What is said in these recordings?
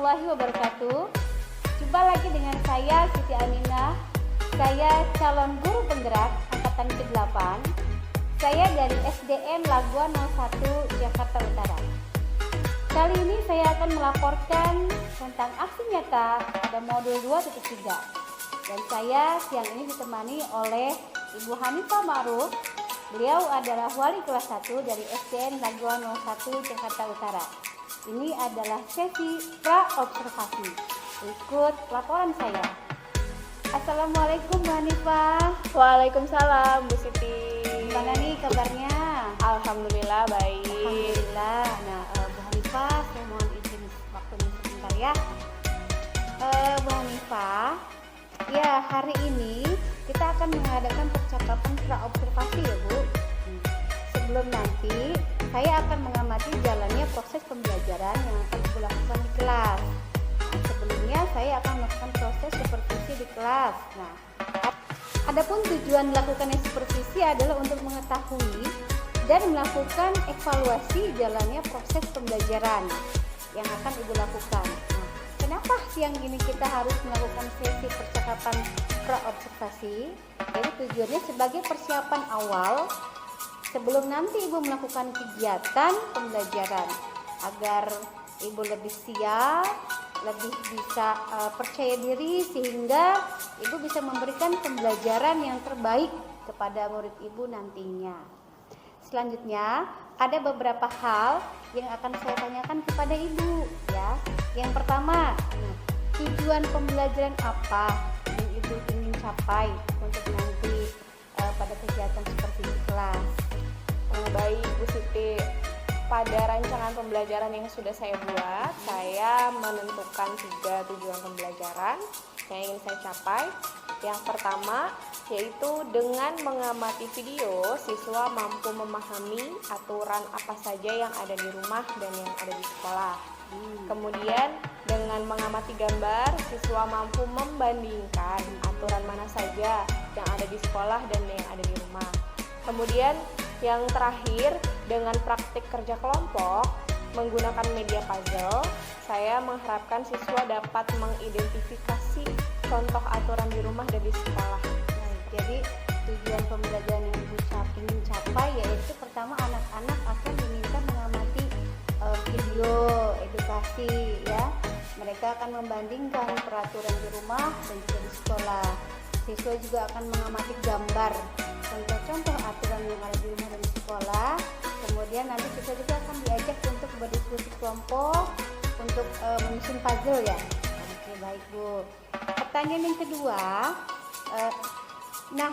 warahmatullahi wabarakatuh. Jumpa lagi dengan saya Siti Aminah. Saya calon guru penggerak angkatan ke-8. Saya dari SDN Laguan 01 Jakarta Utara. Kali ini saya akan melaporkan tentang aksi nyata pada modul 2.3. Dan saya siang ini ditemani oleh Ibu Hanifah Ma'ruf. Beliau adalah wali kelas 1 dari SDN Laguan 01 Jakarta Utara. Ini adalah sesi pra-observasi. Ikut laporan saya. Assalamualaikum Bu Hanifah. Waalaikumsalam Bu Siti. Gimana nih kabarnya? Alhamdulillah baik. Alhamdulillah. Nah, Bu Hanifah, saya mohon izin waktunya sebentar ya. Bu Hanifah, ya hari ini kita akan mengadakan percakapan pra-observasi ya Bu. Sebelum nanti, saya akan mengamati jalannya proses pembelajaran yang akan Ibu lakukan di kelas. Nah, sebelumnya saya akan melakukan proses supervisi di kelas. Nah, adapun tujuan melakukannya supervisi adalah untuk mengetahui dan melakukan evaluasi jalannya proses pembelajaran yang akan Ibu lakukan. Nah, kenapa siang ini kita harus melakukan sesi percakapan pra-observasi? Jadi tujuannya sebagai persiapan awal sebelum nanti Ibu melakukan kegiatan pembelajaran agar Ibu lebih siap, lebih bisa percaya diri sehingga Ibu bisa memberikan pembelajaran yang terbaik kepada murid Ibu nantinya. Selanjutnya, ada beberapa hal yang akan saya tanyakan kepada Ibu ya. Yang pertama, tujuan pembelajaran apa yang Ibu ingin capai untuk nanti pada kegiatan seperti di kelas? Baik Bu Siti, pada rancangan pembelajaran yang sudah saya buat, saya menentukan 3 tujuan pembelajaran yang ingin saya capai. Yang pertama, yaitu dengan mengamati video, siswa mampu memahami aturan apa saja yang ada di rumah dan yang ada di sekolah. Kemudian, dengan mengamati gambar, siswa mampu membandingkan aturan mana saja yang ada di sekolah dan yang ada di rumah. Kemudian, yang terakhir, dengan praktik kerja kelompok menggunakan media puzzle, saya mengharapkan siswa dapat mengidentifikasi contoh aturan di rumah dan di sekolah. Nah, jadi tujuan pembelajaran yang Ibu ingin capai yaitu pertama, anak-anak akan diminta mengamati video edukasi ya. Mereka akan membandingkan peraturan di rumah dan juga di sekolah. Siswa juga akan mengamati gambar contoh-contoh aturan yang ada di rumah dan di sekolah. Kemudian nanti siswa juga akan diajak untuk berdiskusi kelompok, untuk menyusun puzzle ya. Oke, baik Bu. Pertanyaan yang kedua, nah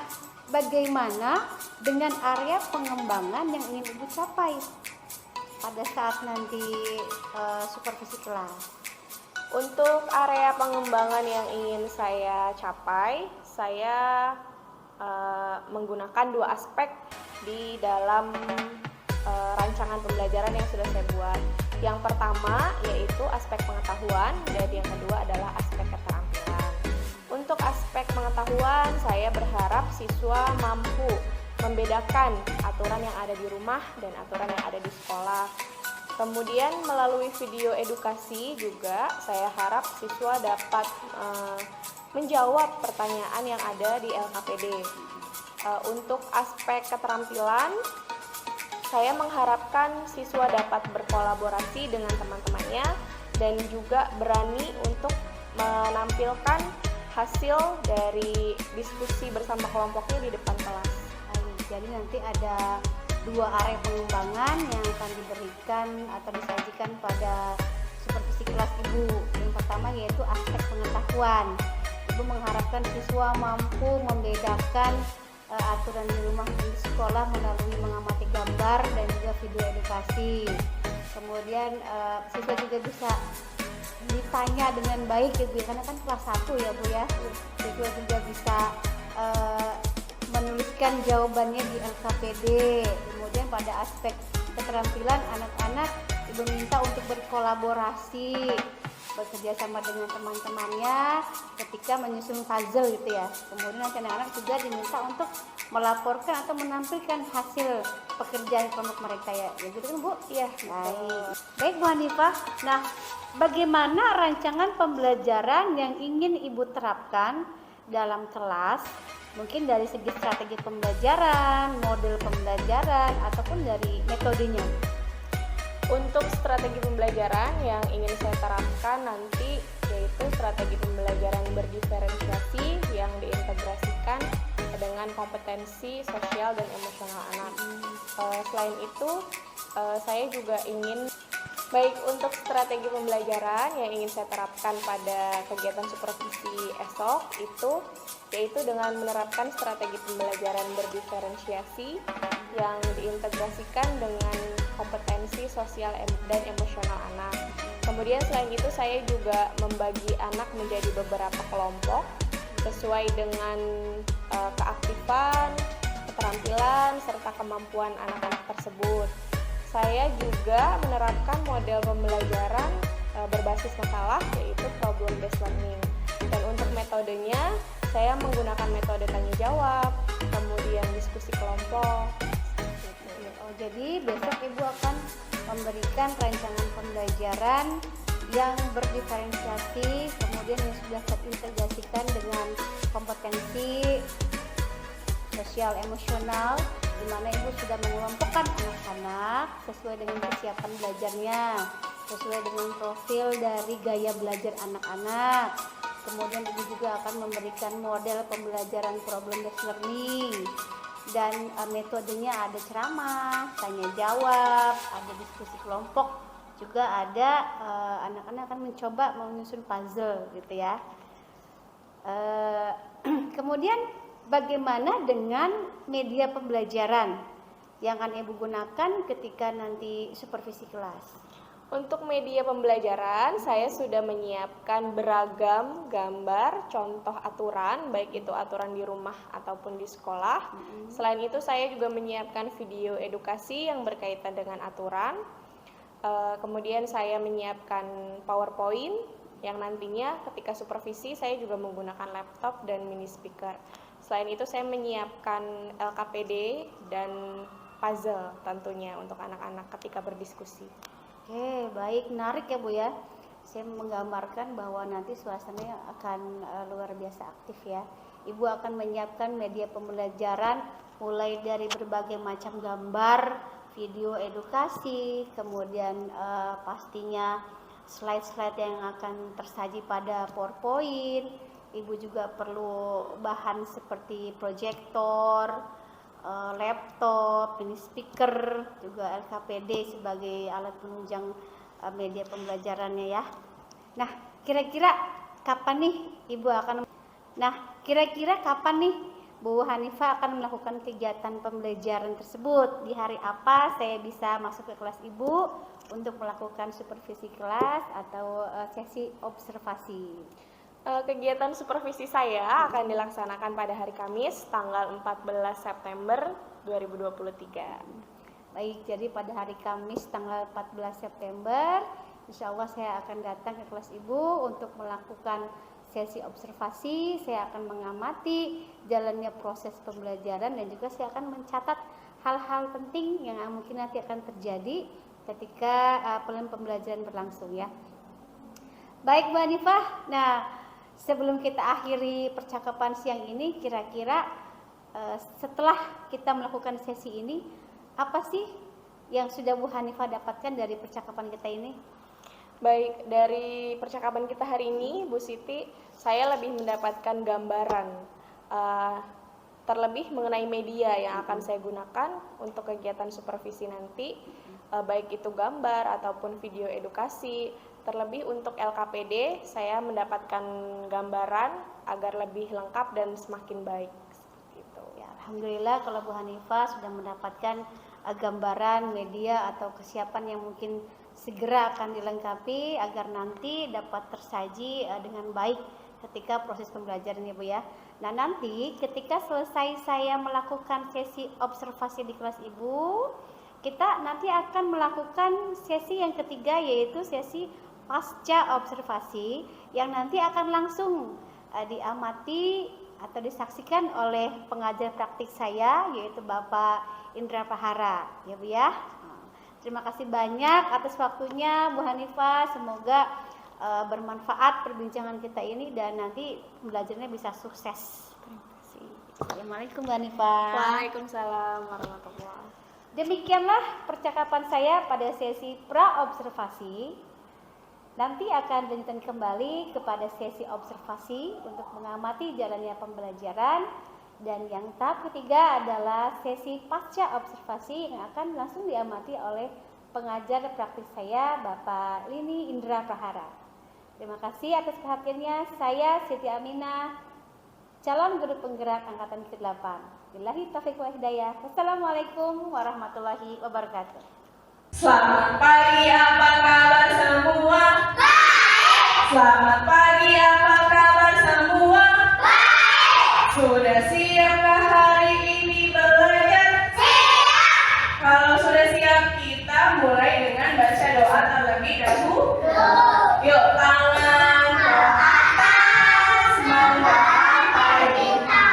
bagaimana dengan area pengembangan yang ingin Ibu capai pada saat nanti supervisi kelas? Untuk area pengembangan yang ingin saya capai, saya menggunakan 2 aspek di dalam rancangan pembelajaran yang sudah saya buat. Yang pertama yaitu aspek pengetahuan dan yang kedua adalah aspek keterampilan. Untuk aspek pengetahuan, saya berharap siswa mampu membedakan aturan yang ada di rumah dan aturan yang ada di sekolah. Kemudian melalui video edukasi juga saya harap siswa dapat menjawab pertanyaan yang ada di LKPD. Untuk aspek keterampilan, saya mengharapkan siswa dapat berkolaborasi dengan teman-temannya dan juga berani untuk menampilkan hasil dari diskusi bersama kelompoknya di depan kelas. Jadi nanti ada 2 area pengembangan yang akan diberikan atau disajikan pada supervisi kelas Ibu. Yang pertama yaitu aspek pengetahuan. Ibu mengharapkan siswa mampu membedakan aturan di rumah dan di sekolah melalui mengamati gambar dan juga video edukasi. Kemudian siswa juga bisa ditanya dengan baik ya Bu, karena kan kelas 1 ya Bu ya. Siswa juga bisa menuliskan jawabannya di LKPD. Kemudian pada aspek keterampilan anak-anak Ibu minta untuk berkolaborasi bekerja sama dengan teman-temannya ketika menyusun puzzle gitu ya. Kemudian nanti anak-anak juga diminta untuk melaporkan atau menampilkan hasil pekerjaan kelompok mereka ya. Ya gitu kan Bu? Iya, Baik. Baik Bu Hanifah. Nah, bagaimana rancangan pembelajaran yang ingin Ibu terapkan dalam kelas? Mungkin dari segi strategi pembelajaran, model pembelajaran, ataupun dari metodenya. Untuk strategi pembelajaran yang ingin saya terapkan nanti yaitu strategi pembelajaran berdiferensiasi yang diintegrasikan dengan kompetensi sosial dan emosional anak. Selain itu, saya juga ingin untuk strategi pembelajaran yang ingin saya terapkan pada kegiatan supervisi esok yaitu dengan menerapkan strategi pembelajaran berdiferensiasi yang diintegrasikan dengan kompetensi sosial dan emosional anak. Kemudian selain itu saya juga membagi anak menjadi beberapa kelompok sesuai dengan keaktifan, keterampilan, serta kemampuan anak-anak tersebut. Saya juga menerapkan model pembelajaran berbasis masalah yaitu problem based learning. Dan untuk metodenya saya menggunakan metode tanya jawab, kemudian diskusi kelompok. Jadi besok Ibu akan memberikan rancangan pembelajaran yang berdiferensiasi, kemudian yang sudah terintegrasikan dengan kompetensi sosial emosional, di mana Ibu sudah mengelompokkan anak-anak sesuai dengan kesiapan belajarnya, sesuai dengan profil dari gaya belajar anak-anak. Kemudian Ibu juga akan memberikan model pembelajaran problem based learning. Dan metodenya ada ceramah, tanya jawab, ada diskusi kelompok, juga ada anak-anak akan mencoba menyusun puzzle gitu ya. Kemudian bagaimana dengan media pembelajaran yang akan Ibu gunakan ketika nanti supervisi kelas? Untuk media pembelajaran, saya sudah menyiapkan beragam gambar, contoh aturan, baik itu aturan di rumah ataupun di sekolah. Selain itu, saya juga menyiapkan video edukasi yang berkaitan dengan aturan. Kemudian saya menyiapkan PowerPoint yang nantinya ketika supervisi saya juga menggunakan laptop dan mini speaker. Selain itu, saya menyiapkan LKPD dan puzzle tentunya untuk anak-anak ketika berdiskusi. Oke, baik, menarik ya Bu ya. Saya menggambarkan bahwa nanti suasananya akan luar biasa aktif ya. Ibu akan menyiapkan media pembelajaran mulai dari berbagai macam gambar, video edukasi, kemudian pastinya slide-slide yang akan tersaji pada PowerPoint. Ibu juga perlu bahan seperti proyektor, laptop, mini speaker, juga LKPD sebagai alat penunjang media pembelajarannya ya. Nah, kira-kira kapan nih Bu Hanifah akan melakukan kegiatan pembelajaran tersebut? Di hari apa saya bisa masuk ke kelas Ibu untuk melakukan supervisi kelas atau sesi observasi? Kegiatan supervisi saya akan dilaksanakan pada hari Kamis tanggal 14 September 2023. Baik, jadi pada hari Kamis tanggal 14 September insya Allah saya akan datang ke kelas Ibu untuk melakukan sesi observasi. Saya akan mengamati jalannya proses pembelajaran dan juga saya akan mencatat hal-hal penting yang mungkin nanti akan terjadi ketika pembelajaran berlangsung ya. Baik Bu Hanifah, nah sebelum kita akhiri percakapan siang ini, kira-kira setelah kita melakukan sesi ini, apa sih yang sudah Bu Hanifah dapatkan dari percakapan kita ini? Baik, dari percakapan kita hari ini, Bu Siti, saya lebih mendapatkan gambaran terlebih mengenai media yang akan saya gunakan untuk kegiatan supervisi nanti, baik itu gambar ataupun video edukasi. Terlebih untuk LKPD, saya mendapatkan gambaran agar lebih lengkap dan semakin baik. Gitu. Ya, alhamdulillah kalau Bu Hanifah sudah mendapatkan gambaran media atau kesiapan yang mungkin segera akan dilengkapi agar nanti dapat tersaji dengan baik ketika proses pembelajaran ya Bu ya. Nah nanti ketika selesai saya melakukan sesi observasi di kelas Ibu, kita nanti akan melakukan sesi yang ketiga yaitu sesi pasca observasi yang nanti akan langsung diamati atau disaksikan oleh pengajar praktik saya, yaitu Bapak Indra Prahara, ya Bu ya. Terima kasih banyak atas waktunya Bu Hanifah, semoga bermanfaat perbincangan kita ini dan nanti belajarnya bisa sukses. Terima kasih. Assalamualaikum Bu Hanifah. Waalaikumsalam warahmatullahi wabarakatuh. Demikianlah percakapan saya pada sesi pra-observasi. Nanti akan dilanjutkan kembali kepada sesi observasi untuk mengamati jalannya pembelajaran. Dan yang tahap ketiga adalah sesi pasca observasi yang akan langsung diamati oleh pengajar praktik saya, Bapak Lini Indra Prahara. Terima kasih atas perhatiannya. Saya Siti Aminah, calon guru penggerak angkatan ke-8. Billahi taufiq wal hidayah. Wassalamualaikum warahmatullahi wabarakatuh. Selamat pagi, apa kabar semua? Baik. Selamat pagi, apa kabar semua? Baik. Sudah siapkah hari ini belajar? Siap. Kalau sudah siap, kita mulai dengan baca doa terlebih dahulu. Yuk, tangan ke atas, menggapai kita.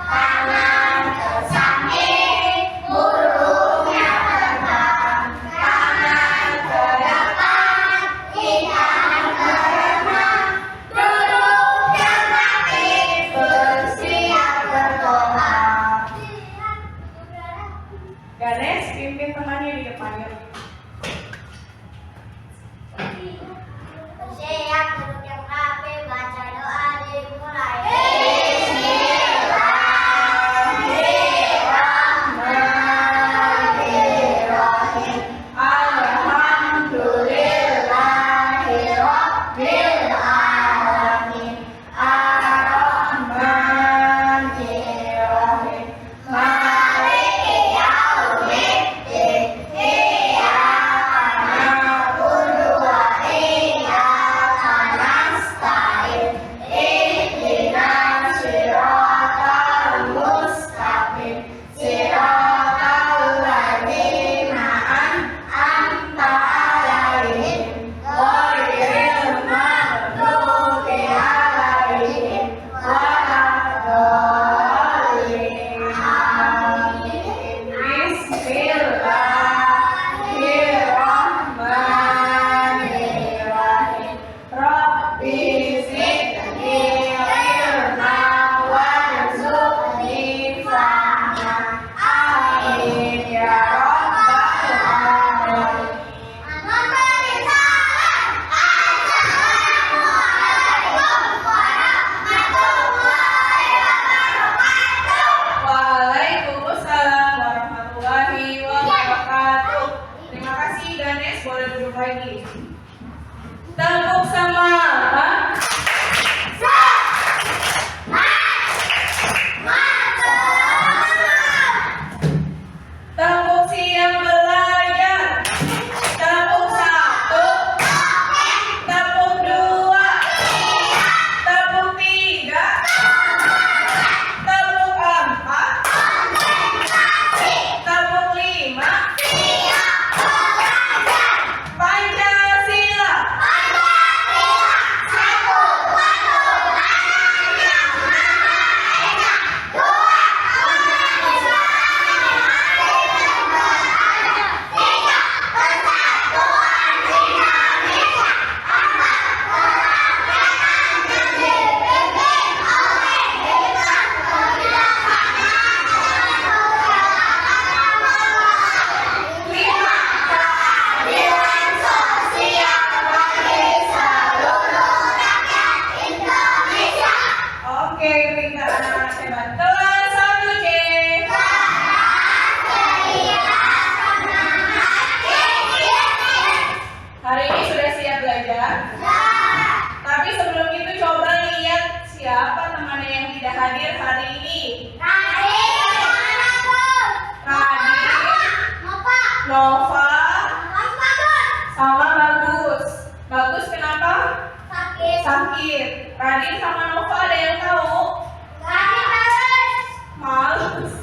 Tangan ke samping, burungnya terbang. Tangan ke depan, ikan berenang. Duduk yang rapi, bersiap berdoa. Ganes, pimpin temannya di depan yuk. Siap, duduk yang rapi, baca doa dimulai. Bismillahirrahmanirrahim. Alhamdulillahirabbil alamin. Ar-Rahmanir-Rahim. Maliki yaumiddin. Iyyaka na'budu wa iyyaka nasta'in. Ihdinas siratal mustaqim. Siratal ladzina an'amta 'alaihim ghairil maghdubi 'alaihim waladdallin. Amin. Bismillahirrahmanirrahim. Rabbi zidni ilman warzuqni fahma. Amin ya rabbal alamin. Waalaikumsalam warahmatullahi wabarakatuh. Terima kasih Ganes, boleh duduk lagi. Tepuk semangat. Tepuk siap belajar. Tepuk satu. Tepuk dua. Tepuk tiga. Tepuk empat. Tepuk lima. Pancasila. Oke, berikan anak-anak hebat. Kelas 1C. Hari ini sudah siap belajar? Tapi sebelum itu coba lihat siapa temannya yang tidak hadir hari ini. Radit, Nova, sama Bagus. Bagus kenapa? Sakit. Radit sama Nova ada yang tahu? Males.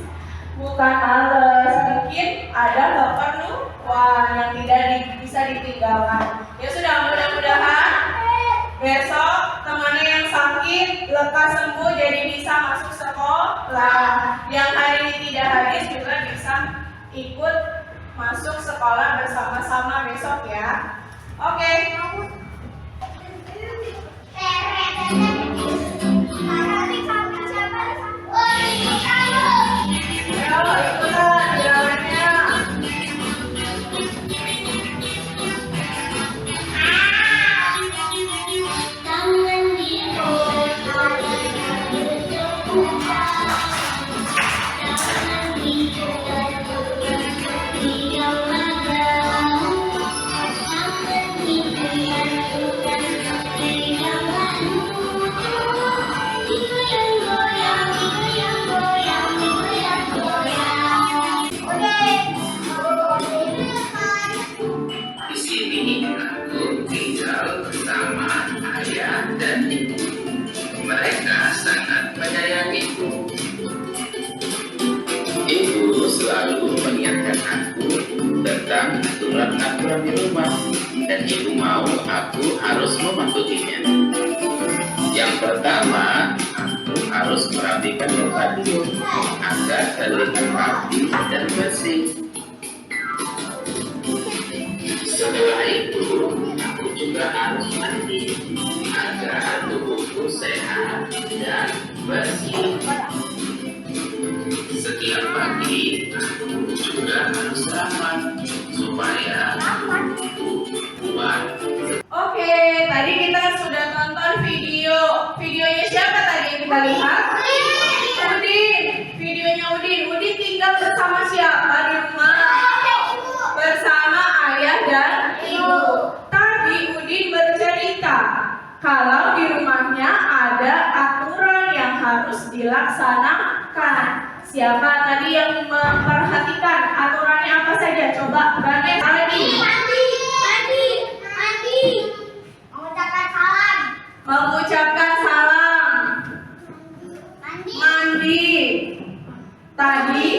Bukan males, mungkin ada keperluan yang tidak bisa ditinggalkan. Ya sudah, mudah-mudahan besok temannya yang sakit lekas sembuh jadi bisa masuk sekolah. Yang hari ini tidak hadir juga bisa ikut masuk sekolah bersama-sama besok ya. Oke. Ayo ikutan jalannya. Di sini aku tinggal bersama ayah dan ibu. Mereka sangat menyayangiku. Ibu selalu mengingatkan aku tentang aturan-aturan di rumah, dan ibu mau aku harus mematuhinya. Yang pertama, aku harus merapikan tempat tidur agar terlihat rapi dan bersih. Setelah itu, aku juga harus mandi agar tubuhku sehat dan bersih. Setiap pagi, aku juga harus sarapan supaya tubuhku kuat. Oke, tadi kita sudah tonton video. Videonya siapa tadi yang kita lihat? Udin. Videonya Udin. Udin tinggal bersama siapa di rumah? Bersama ayah dan ibu. Tadi Udin bercerita kalau di rumahnya ada aturan yang harus dilaksanakan. Siapa tadi yang memperhatikan aturannya apa saja? Coba Ganes tadi. Mengucapkan salam. Mandi. Tadi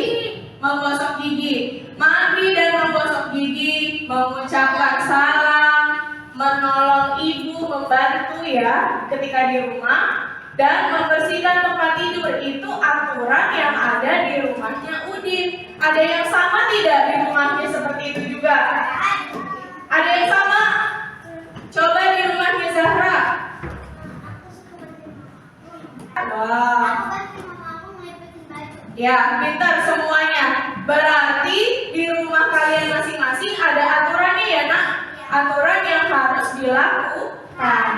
menggosok gigi. Mandi dan menggosok gigi, mengucapkan salam, menolong ibu, membantu ya ketika di rumah, dan membersihkan tempat tidur. Itu aturan yang ada di rumahnya Udin. Ada yang sama tidak di rumahnya seperti itu juga? Ada yang sama? Coba di rumahnya Zahra. Wah. Ya, pintar semuanya. Berarti di rumah kalian masing-masing ada aturannya ya, Nak? Aturan yang harus dilakukan.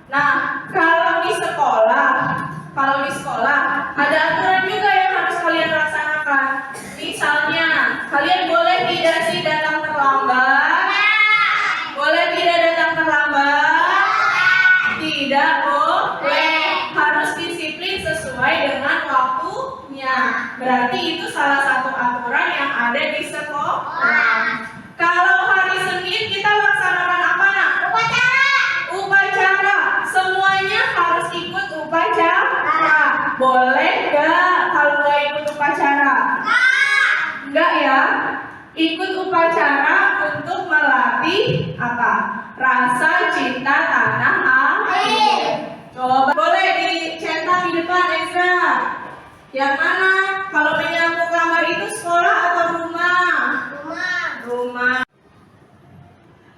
Nah, kalau di sekolah ada aturan juga yang harus kalian laksanakan. Misalnya, kalian boleh tidak sih datang terlambat? Boleh tidak datang terlambat? Tidak boleh. Harus disiplin sesuai dengan waktunya. Berarti itu salah satu aturan yang ada di sekolah. Kalau hari Senin kita laksanakan apa, Nak? Upacara. Semuanya harus ikut upacara. Boleh gak kalau gak ikut upacara? Enggak ya. Ikut upacara untuk melatih apa? Rasa cinta tanah air. Coba boleh dicetak di depan, Ezra. Yang mana? Kalau menyapu kamar itu sekolah atau rumah? Rumah.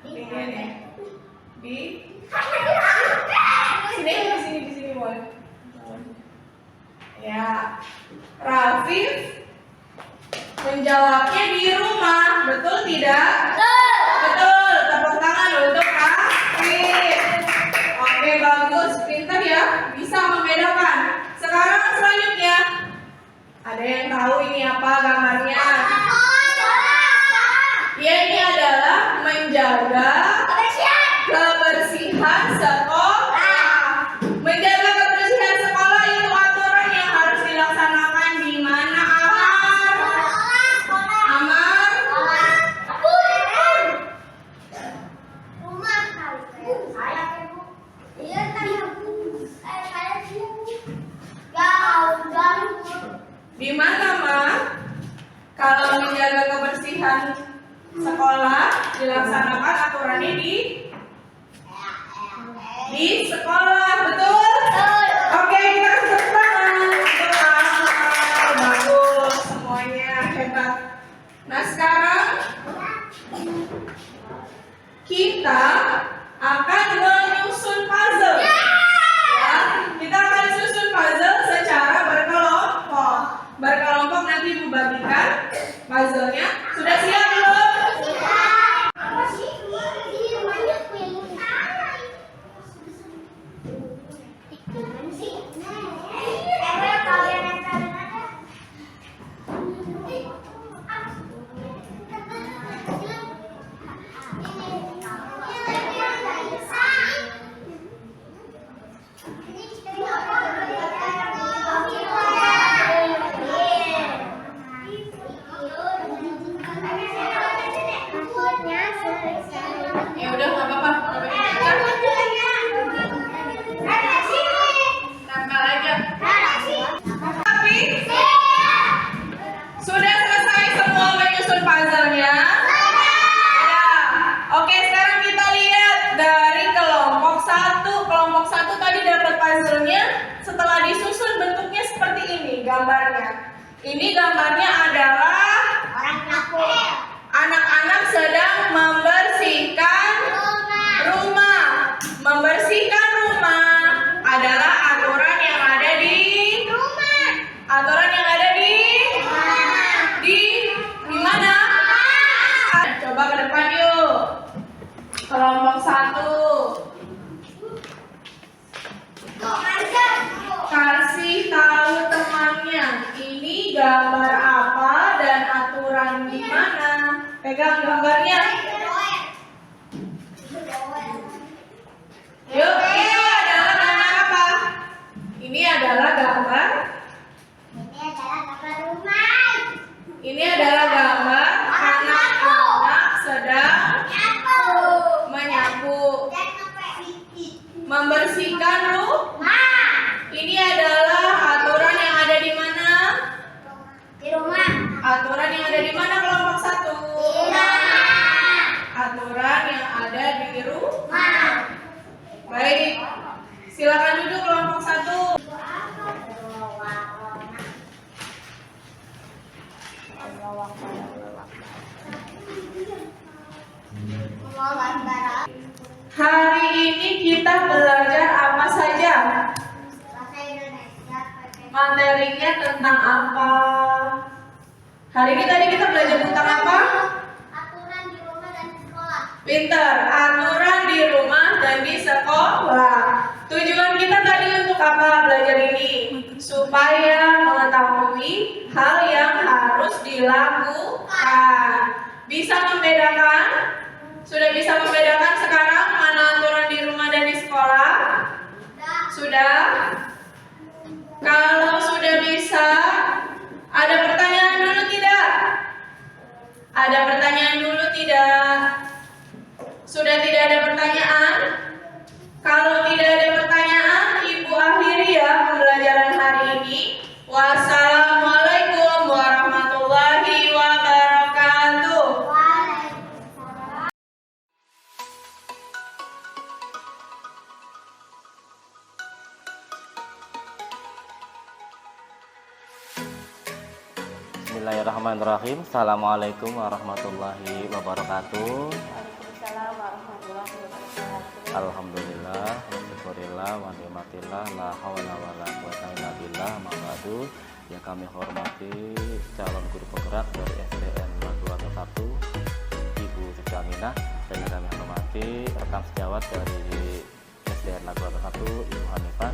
Ini nih. Di sini boleh. Ya. Rafif menjawabnya di rumah, betul tidak? Betul. Tepuk tangan untuk Rafif. Oke, bagus, pintar ya, bisa membedakan. Sekarang selanjutnya, ada yang tahu ini apa gambarnya? Ya, ini adalah menjaga kebersihan sekolah. Menjaga kebersihan sekolah itu aturan yang harus dilaksanakan di mana, Amar? Amar? Di mana, Ma? Kalau menjaga kebersihan sekolah dilaksanakan aturannya di di sekolah, betul? Oke, kita kasih tepuk tangan. Betul, bagus, semuanya hebat. Nah, sekarang kita akan menyusun puzzle. Ya, kita akan susun puzzle secara berkelompok. Berkelompok nanti membagikan puzzle-nya. Sudah siap belum? Ya udah nggak apa-apa. Tempel aja. Tapi sudah selesai semua menyusun puzzle-nya? Ya. Oke, sekarang kita lihat dari kelompok 1. Kelompok 1 tadi dapat puzzle-nya. Setelah disusun bentuknya seperti ini gambarnya. Ini gambarnya adalah anak-anak sedang membersihkan rumah. Membersihkan rumah adalah aturan yang ada di rumah. Aturan yang ada di mana? Coba ke depan yuk. Kelompok 1. Kasih tahu temannya ini gambar apa dan aturan di mana. Pegang gambarnya. Yuk, itu adalah gambar apa? Ini adalah gambar. Ini adalah gambar anak-anak sedang menyapu, membersihkan rumah. Ini adalah aturan yang ada di mana? Aturan yang ada di mana kelompok 1? Aturan yang ada di rumah. Baik, silakan duduk kelompok 1. Hari ini kita belajar apa saja? Materinya tentang apa? Hari ini tadi kita belajar tentang apa? Aturan di rumah dan di sekolah. Pinter, aturan di rumah dan di sekolah. Tujuan kita tadi untuk apa belajar ini? Supaya mengetahui hal yang harus dilakukan. Bisa membedakan? Sudah bisa membedakan sekarang mana aturan di rumah dan di sekolah? Sudah? Kalau sudah bisa, ada pertanyaan dulu tidak? Ada pertanyaan dulu tidak? Sudah tidak ada pertanyaan? Kalau tidak ada pertanyaan, Ibu akhiri ya pembelajaran hari ini. Wassalamualaikum warahmatullahi wabarakatuh. Bismillahirrahmanirrahim. Assalamualaikum warahmatullahi wabarakatuh. Waalaikumsalam warahmatullahi wabarakatuh. Alhamdulillah, wasyukurillah, wa ni'matillah, la hawla wa la quwwata illa billah, ma ba'du. Yang kami hormati calon guru penggerak dari SDN Negeri 1 Ibu Siti Aminah, dan yang kami hormati rekan sejawat dari SDN Negeri 1 Ibu Hanifah.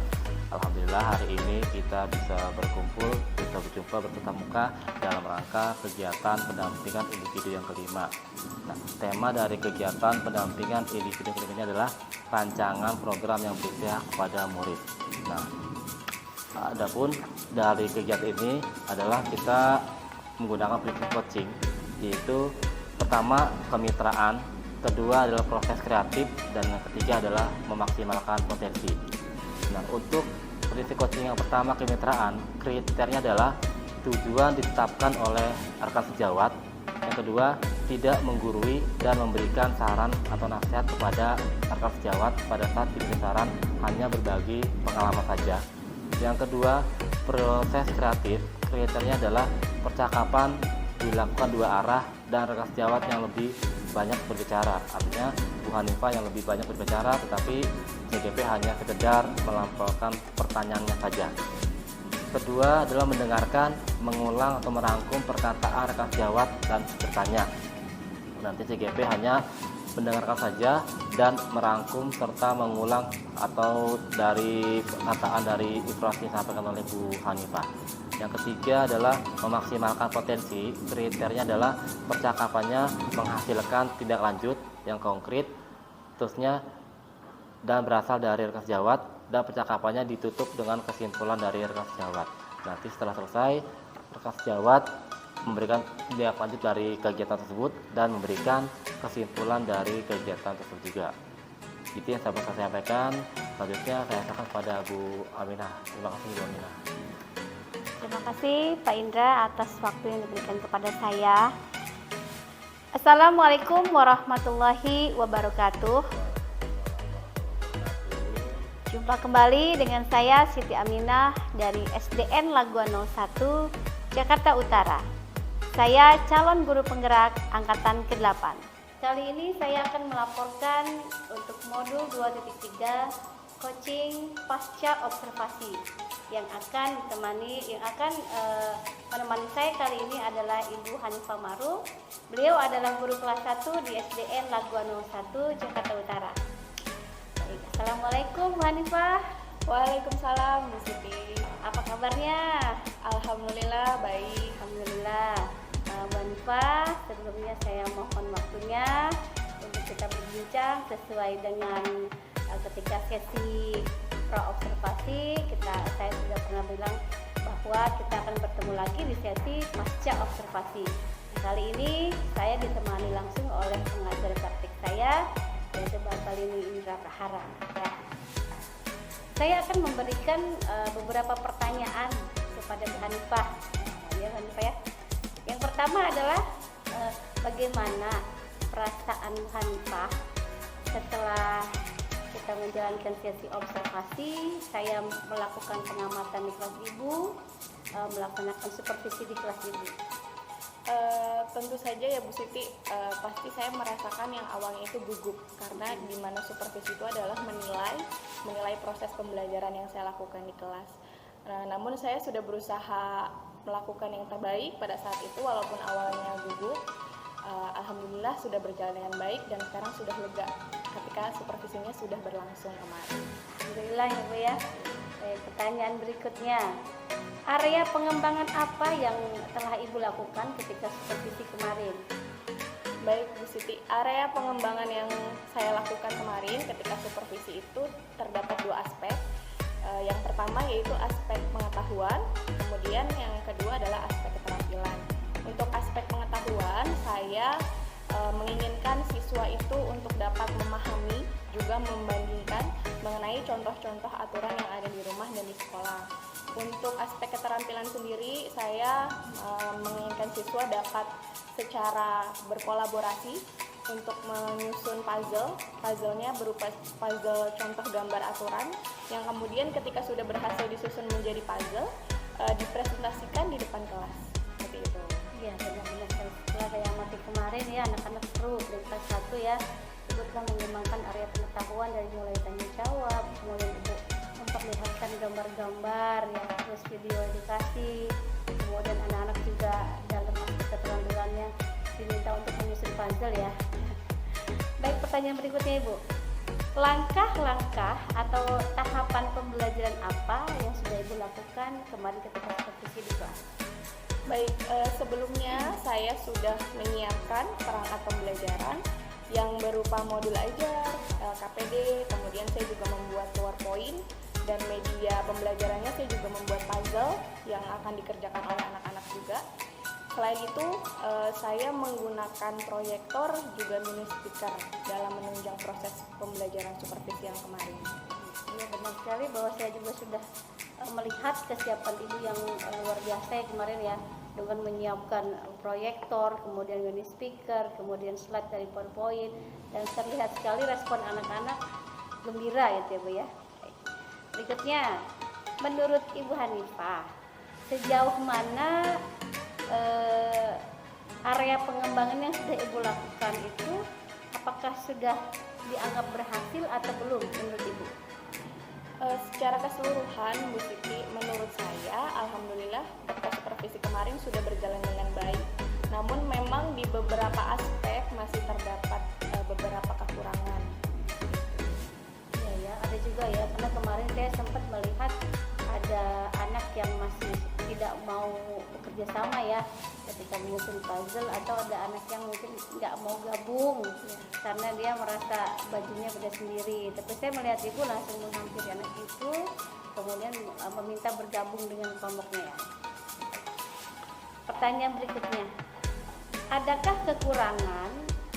Alhamdulillah hari ini kita bisa berkumpul, bisa berjumpa, bertatap muka dalam rangka kegiatan pendampingan individu yang kelima. Nah, tema dari kegiatan pendampingan individu yang kelima ini adalah rancangan program yang berpihak kepada murid. Nah, adapun dari kegiatan ini adalah kita menggunakan prinsip coaching, yaitu pertama kemitraan, kedua adalah proses kreatif, dan yang ketiga adalah memaksimalkan potensi. Nah, untuk prinsip coaching yang pertama kemitraan, kriterianya adalah tujuan ditetapkan oleh rekan sejawat. Yang kedua, tidak menggurui dan memberikan saran atau nasihat kepada rekan sejawat pada saat diberi saran, hanya berbagi pengalaman saja. Yang kedua, proses kreatif kriterianya adalah percakapan dilakukan dua arah dan rekan sejawat yang lebih banyak berbicara. Artinya Bu Hanifah yang lebih banyak berbicara, tetapi CGP hanya sekedar melampaukan pertanyaannya saja. Kedua adalah mendengarkan, mengulang atau merangkum perkataan rekan sejawat dan bertanya. Nanti CGP hanya mendengarkan saja dan merangkum serta mengulang atau dari perkataan dari informasi yang disampaikan oleh Bu Hanifah. Yang ketiga adalah memaksimalkan potensi. Kriterianya adalah percakapannya menghasilkan tindak lanjut yang konkret, terusnya dan berasal dari rekan sejawat, dan percakapannya ditutup dengan kesimpulan dari rekan sejawat. Nanti setelah selesai, rekan sejawat memberikan tindak lanjut dari kegiatan tersebut dan memberikan kesimpulan dari kegiatan tersebut juga. Itu yang saya sampaikan. Selanjutnya saya akan kepada Bu Aminah. Terima kasih Bu Aminah. Terima kasih Pak Indra atas waktu yang diberikan kepada saya. Assalamualaikum warahmatullahi wabarakatuh. Jumpa kembali dengan saya Siti Aminah dari SDN Laguan 01, Jakarta Utara. Saya calon guru penggerak angkatan ke-8. Kali ini saya akan melaporkan untuk modul 2.3 coaching pasca observasi yang akan menemani saya kali ini adalah Ibu Hanifah Maru. Beliau adalah guru kelas 1 di SDN Laguan 01, Jakarta Utara. Baik, Assalamualaikum Bu Hanifah. Waalaikumsalam Bu Siti. Apa kabarnya? Alhamdulillah baik. Alhamdulillah. Bu Hanifah, sebelumnya saya mohon waktunya untuk kita berbincang sesuai dengan ketika sesi pra-observasi saya sudah pernah bilang bahwa kita akan bertemu lagi di sesi pasca observasi. Kali ini saya ditemani langsung oleh pengajar praktik saya, yaitu Bapak Lini Indra Prahara. Ya. Saya akan memberikan beberapa pertanyaan kepada Bu Hanifah. Ya, Bu Hanifah ya. Yang pertama adalah bagaimana perasaan Bu Hanifah setelah kita menjalankan sesi observasi, saya melakukan pengamatan di kelas Ibu, melaksanakan supervisi di kelas Ibu. Tentu saja ya Bu Siti, pasti saya merasakan yang awalnya itu gugup karena di mana supervisi itu adalah menilai proses pembelajaran yang saya lakukan di kelas. Namun saya sudah berusaha melakukan yang terbaik pada saat itu walaupun awalnya gugup. Alhamdulillah sudah berjalan dengan baik dan sekarang sudah lega ketika supervisinya sudah berlangsung kemarin. Alhamdulillah ya Bu ya. Pertanyaan berikutnya, area pengembangan apa yang telah Ibu lakukan ketika supervisi kemarin? Baik Bu Siti, area pengembangan yang saya lakukan kemarin ketika supervisi itu terdapat dua aspek. Yang pertama yaitu aspek pengetahuan, kemudian yang kedua adalah aspek keterampilan. Untuk aspek pengetahuan, saya menginginkan siswa itu untuk dapat memahami juga membandingkan mengenai contoh-contoh aturan yang ada di rumah dan di sekolah. Untuk aspek keterampilan sendiri, saya menginginkan siswa dapat secara berkolaborasi untuk menyusun puzzle-nya berupa puzzle contoh gambar aturan yang kemudian ketika sudah berhasil disusun menjadi puzzle dipresentasikan di depan kelas. Seperti itu. Iya, benar-benar setelah saya amati kemarin ya, anak-anak seru dari kelas 1 ya. Ibu telah mengembangkan area pengetahuan dari mulai tanya jawab, kemudian Ibu memperlihatkan gambar-gambar ya, terus video edukasi, kemudian anak-anak juga dalam aspek keterampilannya diminta untuk menyusun puzzle ya. Baik, pertanyaan berikutnya Ibu, langkah-langkah atau tahapan pembelajaran apa yang sudah Ibu lakukan kemarin ketika supervisi di kelas? Baik, sebelumnya saya sudah menyiapkan perangkat pembelajaran yang berupa modul ajar, KPD, kemudian saya juga membuat PowerPoint, dan media pembelajarannya saya juga membuat puzzle yang akan dikerjakan oleh anak-anak juga. Selain itu, saya menggunakan proyektor juga mini speaker dalam menunjang proses pembelajaran supervisi yang kemarin. Ya, benar sekali bahwa saya juga sudah melihat kesiapan Ibu yang luar biasa ya kemarin ya. dengan menyiapkan proyektor, kemudian mini speaker, kemudian slide dari PowerPoint, dan terlihat sekali respon anak-anak gembira ya Bu ya. Berikutnya, menurut Ibu Hanifah, sejauh mana area pengembangan yang sudah Ibu lakukan itu apakah sudah dianggap berhasil atau belum menurut Ibu? Secara keseluruhan, Bu Siti, menurut saya, alhamdulillah ketika supervisi kemarin sudah berjalan dengan baik. Namun memang di beberapa aspek masih terdapat beberapa kekurangan. Iya ya, ada juga ya, karena kemarin saya sempat melihat ada anak yang masih tidak mau bekerja sama ya ketika menyusun puzzle, atau ada anak yang mungkin nggak mau gabung karena dia merasa bajunya beda sendiri. Tapi saya melihat Ibu langsung menghampiri anak itu, kemudian meminta bergabung dengan kelompoknya ya. Pertanyaan berikutnya, adakah kekurangan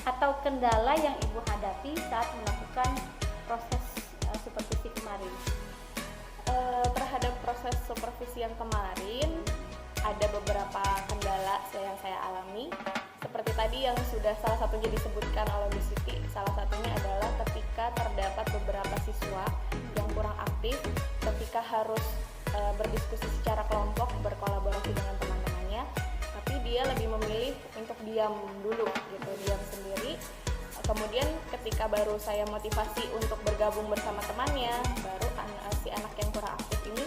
atau kendala yang Ibu hadapi saat melakukan proses supervisi kemarin? Terhadap proses supervisi yang kemarin ada beberapa kendala yang saya alami, seperti tadi yang sudah salah satunya disebutkan oleh Bu Siti. Salah satunya adalah ketika terdapat beberapa siswa yang kurang aktif ketika harus berdiskusi secara kelompok, berkolaborasi dengan teman-temannya, tapi dia lebih memilih untuk diam dulu gitu, diam sendiri. Kemudian ketika baru saya motivasi untuk bergabung bersama temannya, baru si anak yang kurang aktif ini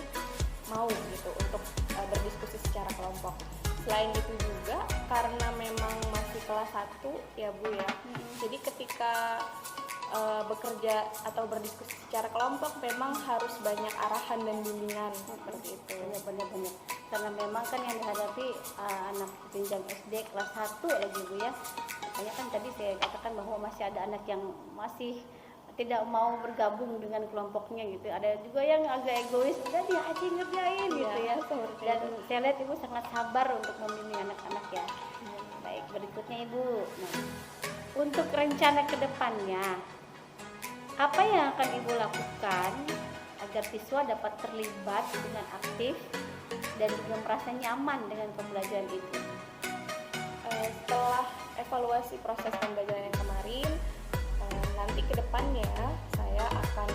mau gitu untuk berdiskusi secara kelompok. Selain itu juga karena memang masih kelas 1 ya Bu ya. Jadi ketika bekerja atau berdiskusi secara kelompok memang harus banyak arahan dan bimbingan seperti itu. Benar-benar karena memang kan yang dihadapi anak jenjang SD kelas 1 lagi Bu ya. Makanya kan tadi saya katakan bahwa masih ada anak yang masih tidak mau bergabung dengan kelompoknya gitu. Ada juga yang agak egois, udah dia aja ngerjain gitu ya. Dan saya lihat Ibu sangat sabar untuk membimbing anak-anak ya. Baik, berikutnya Ibu. Nah, untuk rencana ke depannya, apa yang akan Ibu lakukan agar siswa dapat terlibat dengan aktif dan juga merasa nyaman dengan pembelajaran itu? Setelah evaluasi proses pembelajaran yang kemarin, nanti ke depannya saya akan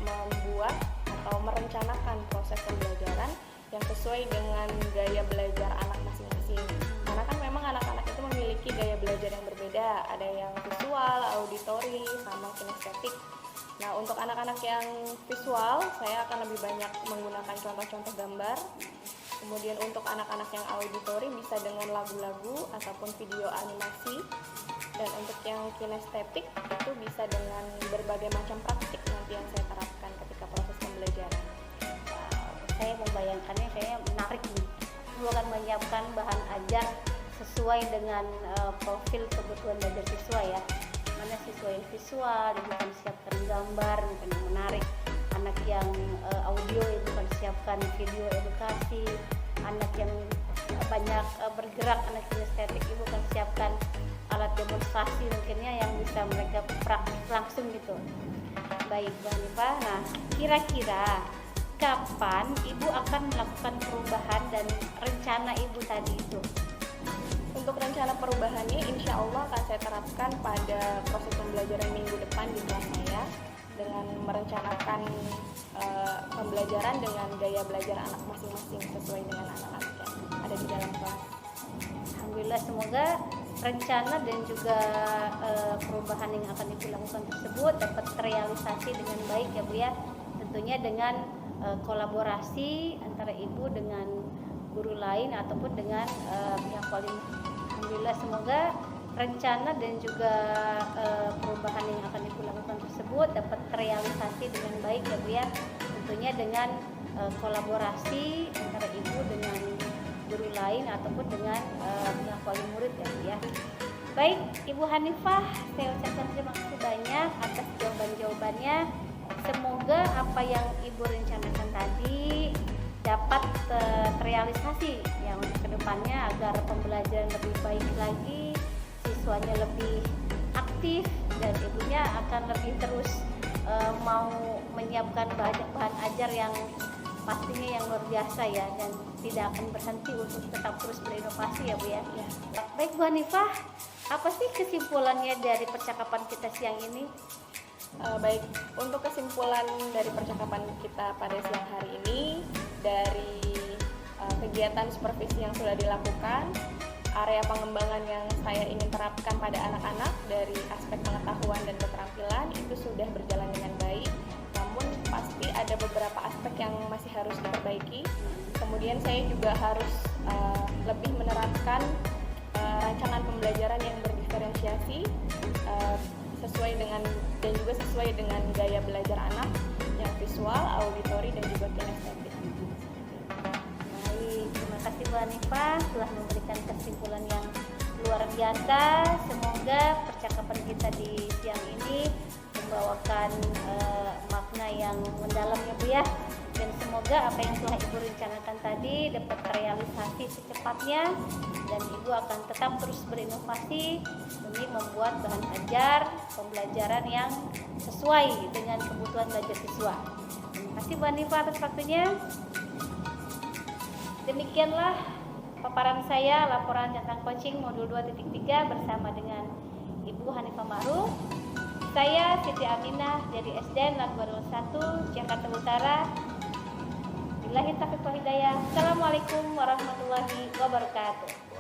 membuat atau merencanakan proses pembelajaran yang sesuai dengan gaya belajar anak masing-masing. Karena kan memang anak-anak itu memiliki gaya belajar yang berbeda, ada yang visual, auditory, sama kinestetik. Nah, untuk anak-anak yang visual, saya akan lebih banyak menggunakan contoh-contoh gambar. Kemudian untuk anak-anak yang auditory bisa dengan lagu-lagu ataupun video animasi. Dan untuk yang kinestetik itu bisa dengan berbagai macam praktik nanti yang saya terapkan ketika proses pembelajaran. Saya membayangkannya kayaknya menarik nih. Ibu akan menyiapkan bahan ajar sesuai dengan profil kebutuhan belajar siswa ya. Mana siswa yang visual, Ibu akan siapkan gambar mungkin yang menarik. Anak yang audio, Ibu akan siapkan video edukasi. Anak yang banyak bergerak, anak kinestetik, Ibu akan siapkan alat demonstrasi mungkinnya yang bisa mereka praktik langsung gitu. Baik Bu Hanifah, nah kira-kira kapan Ibu akan melakukan perubahan dan rencana Ibu tadi itu? Untuk rencana perubahannya insya Allah akan saya terapkan pada proses pembelajaran minggu depan di kelas saya dengan merencanakan pembelajaran dengan gaya belajar anak masing-masing sesuai dengan anak-anak yang ada di dalam kelas. Alhamdulillah, semoga rencana dan juga perubahan yang akan Ibu lakukan tersebut dapat terrealisasi dengan baik ya Bu ya. Tentunya dengan kolaborasi antara Ibu dengan guru lain ataupun dengan pihak wali. Alhamdulillah, semoga rencana dan juga perubahan yang akan Ibu lakukan tersebut dapat terrealisasi dengan baik ya Bu ya. Tentunya dengan kolaborasi antara Ibu dengan guru lain ataupun dengan pihak wali murid ya Bu ya. Baik, Ibu Hanifah, saya ucapkan terima kasih banyak atas jawaban-jawabannya. Semoga apa yang Ibu rencanakan tadi dapat terrealisasi ya untuk kedepannya agar pembelajaran lebih baik lagi, siswanya lebih aktif dan ibunya akan lebih terus mau menyiapkan bahan ajar yang pastinya yang luar biasa ya, dan tidak akan berhenti untuk tetap terus berinovasi ya Bu ya. Baik Bu Hanifah, apa sih kesimpulannya dari percakapan kita siang ini? Baik, untuk kesimpulan dari percakapan kita pada siang hari ini, dari kegiatan supervisi yang sudah dilakukan, area pengembangan yang saya ingin terapkan pada anak-anak dari aspek pengetahuan dan keterampilan itu sudah berjalan dengan baik. Namun pasti ada beberapa aspek yang masih harus diperbaiki. Kemudian saya juga harus lebih menerapkan rancangan pembelajaran yang berdiferensiasi sesuai dengan dan juga sesuai dengan gaya belajar anak yang visual, auditori dan juga kinestetik. Baik, terima kasih Bu Hanifah telah memberikan kesimpulan yang luar biasa. Semoga percakapan kita di siang ini membawakan makna yang mendalam ya Bu ya. Dan semoga apa yang telah Ibu rencanakan tadi dapat terrealisasi secepatnya, dan Ibu akan tetap terus berinovasi demi membuat bahan ajar pembelajaran yang sesuai dengan kebutuhan belajar siswa. Terima kasih Bu Hanifah atas waktunya. Demikianlah paparan saya laporan tentang coaching modul 2.3 bersama dengan Ibu Hanifah Ma'ruf. Saya Siti Aminah dari SDN Labuan 1, Jakarta Utara. Billahi taufiq wal hidayah. Assalamualaikum warahmatullahi wabarakatuh.